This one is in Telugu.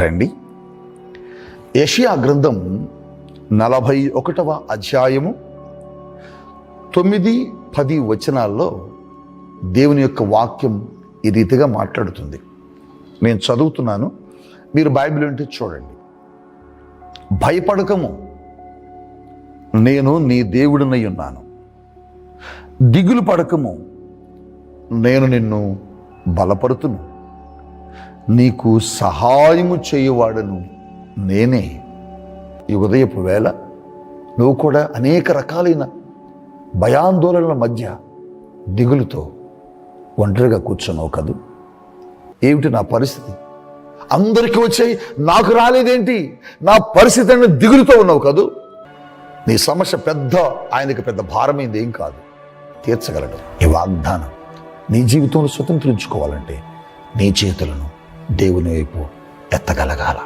రండి, యెషయా గ్రంథం 41వ అధ్యాయము 9-10 వచనాల్లో దేవుని యొక్క వాక్యం ఈ రీతిగా మాట్లాడుతుంది. నేను చదువుతున్నాను, మీరు బైబిల్ ఉంటే చూడండి. భయపడకము, నేను నీ దేవుడినై ఉన్నాను. దిగులు పడకము, నేను నిన్ను బలపరుతును. నీకు సహాయము చేయువాడను నేనే. ఈ ఉదయపు వేళ నువ్వు కూడా అనేక రకాలైన భయాందోళనల మధ్య దిగులుతో ఒంటరిగా కూర్చున్నావు కదూ. ఏమిటి నా పరిస్థితి, అందరికీ వచ్చాయి నాకు రాలేదేంటి, నా పరిస్థితి అని దిగులుతో ఉన్నావు కదూ. నీ సమస్య ఆయనకి పెద్ద భారమైంది ఏం కాదు, తీర్చగలడు. ఈ వాగ్దానం నీ జీవితంలో స్వతంత్రించుకోవాలంటే నీ చేతులను దేవుని వైపు ఎత్తగలగాల.